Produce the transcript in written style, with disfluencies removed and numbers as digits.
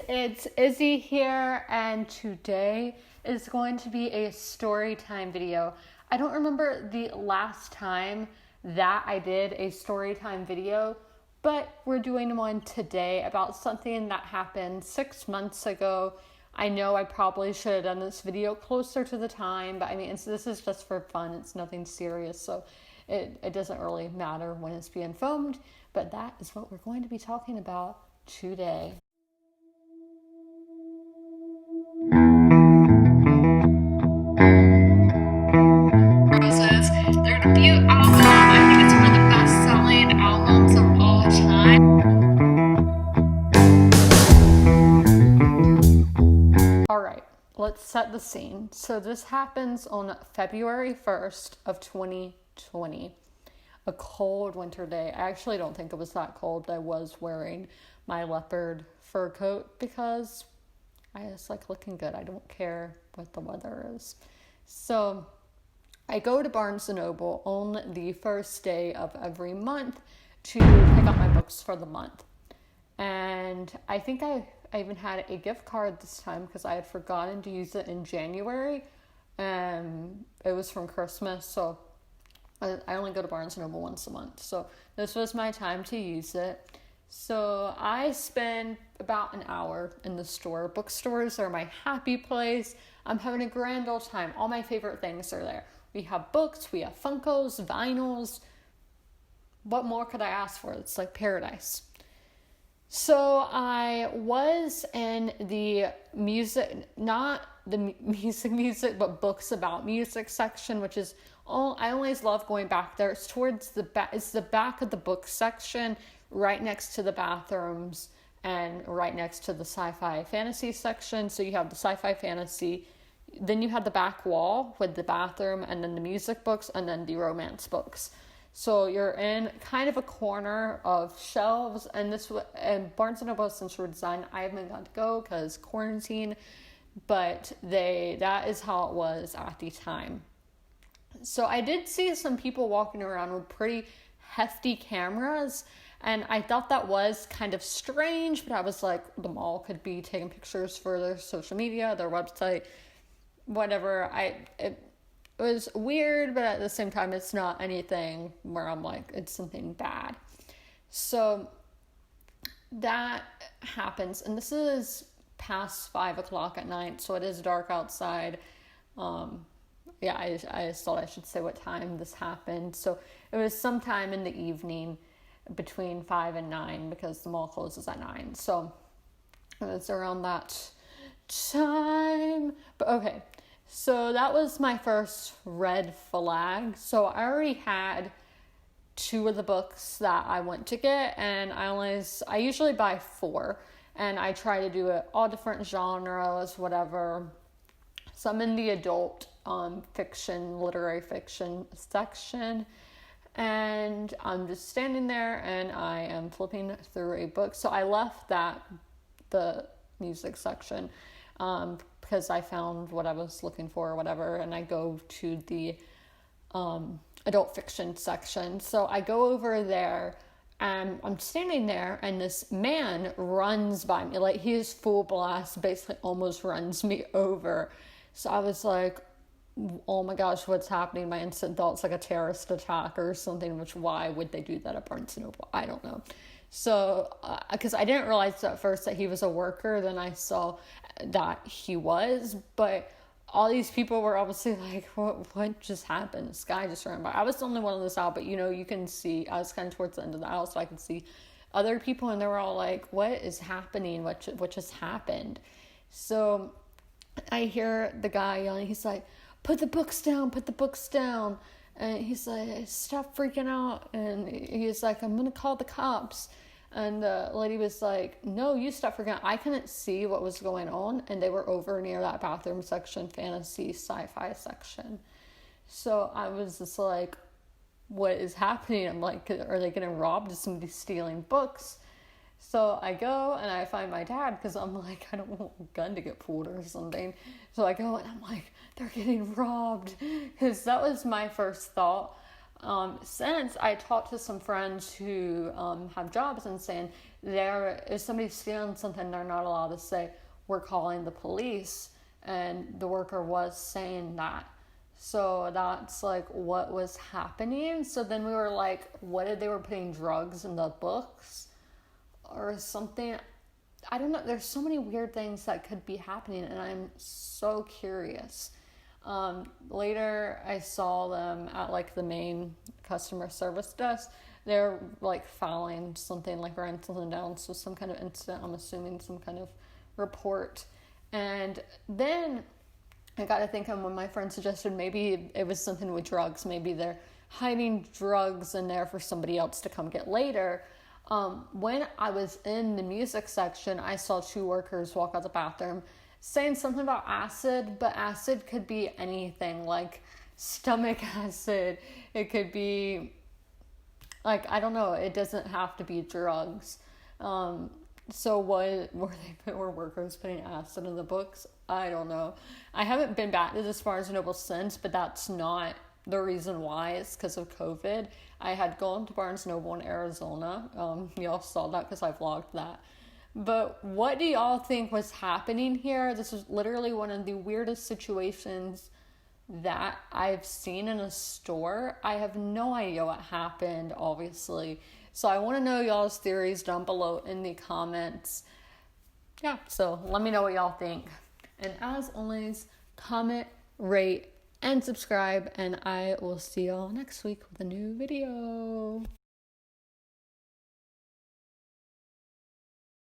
it's Izzy here, and today is going to be a story time video. I don't remember the last time that I did a story time video, but we're doing one today about something that happened 6 months ago. I know I probably should have done this video closer to the time, but I mean, this is just for fun. It's nothing serious, so it doesn't really matter when it's being filmed, but that is what we're going to be talking about today. Roses, their debut album, I think it's one of the best-selling albums of all time. Alright, let's set the scene. So this happens on February 1st of 2020. A cold winter day. I actually don't think it was that cold, but I was wearing my leopard fur coat because I just like looking good. I don't care what the weather is. So I go to Barnes & Noble on the first day of every month to pick up my books for the month. And I think I even had a gift card this time because I had forgotten to use it in January. And it was from Christmas, so I only go to Barnes & Noble once a month. So this was my time to use it. So I spend about an hour in the store. Bookstores are my happy place. I'm having a grand old time. All my favorite things are there. We have books, we have Funkos, vinyls. What more could I ask for? It's like paradise. So I was in the music, not the music, but books about music section, which is I always love going back there. It's towards the back. It's the back of the book section, right next to the bathrooms and right next to the sci-fi fantasy section. So you have the sci-fi fantasy, then you have the back wall with the bathroom, and then the music books, and then the romance books. So you're in kind of a corner of shelves, and Barnes & Noble has since redesigned. I haven't got to go because quarantine, but that is how it was at the time. So I did see some people walking around with pretty hefty cameras, and I thought that was kind of strange, but I was like, the mall could be taking pictures for their social media, their website, whatever. It was weird, but at the same time, it's not anything where I'm like, it's something bad. So that happens, and this is past 5 o'clock at night, so it is dark outside. I just thought I should say what time this happened. So it was sometime in the evening between 5 and 9 because the mall closes at 9. So it was around that time. But okay, so that was my first red flag. So I already had 2 of the books that I went to get, and I usually buy 4, and I try to do it all different genres, whatever. Some in the adult fiction, literary fiction section, and I'm just standing there and I am flipping through a book. So I left the music section because I found what I was looking for or whatever, and I go to the adult fiction section. So I go over there and I'm standing there, and this man runs by me, like he is full blast, basically almost runs me over. So I was like, oh my gosh, what's happening? My instant thought's like a terrorist attack or something, which why would they do that at Barnes & Noble? I don't know. So, because I didn't realize at first that he was a worker, then I saw that he was, but all these people were obviously like, what just happened? This guy just ran by. I was the only one on this aisle, but you can see, I was kind of towards the end of the aisle, so I could see other people, and they were all like, what is happening? What just happened? So I hear the guy yelling, he's like, put the books down. And he's like, stop freaking out. And he's like, I'm going to call the cops. And the lady was like, no, you stop freaking out. I couldn't see what was going on. And they were over near that bathroom section, fantasy, sci-fi section. So I was just like, what is happening? I'm like, are they getting robbed? Is somebody stealing books? So I go and I find my dad because I'm like, I don't want a gun to get pulled or something. So I go and I'm like, they're getting robbed, because that was my first thought. Since I talked to some friends who have jobs and saying if somebody's stealing something, they're not allowed to say, we're calling the police. And the worker was saying that. So that's like what was happening. So then we were like, what if they were putting drugs in the books or something? I don't know. There's so many weird things that could be happening, and I'm so curious. Later, I saw them at like the main customer service desk. They're like filing something, like writing something down. So some kind of incident, I'm assuming some kind of report. And then I got to thinking when my friend suggested maybe it was something with drugs. Maybe they're hiding drugs in there for somebody else to come get later. When I was in the music section, I saw 2 workers walk out the bathroom saying something about acid, but acid could be anything, like stomach acid. It could be, like, I don't know. It doesn't have to be drugs. So what were workers putting acid in the books? I don't know. I haven't been back to this Barnes & Noble since, but that's not the reason why. It's because of COVID. I had gone to Barnes & Noble in Arizona. Y'all saw that because I vlogged that. But what do y'all think was happening here? This was literally one of the weirdest situations that I've seen in a store. I have no idea what happened, obviously. So I want to know y'all's theories down below in the comments. Yeah, so let me know what y'all think. And as always, comment, rate, and subscribe. And I will see y'all next week with a new video.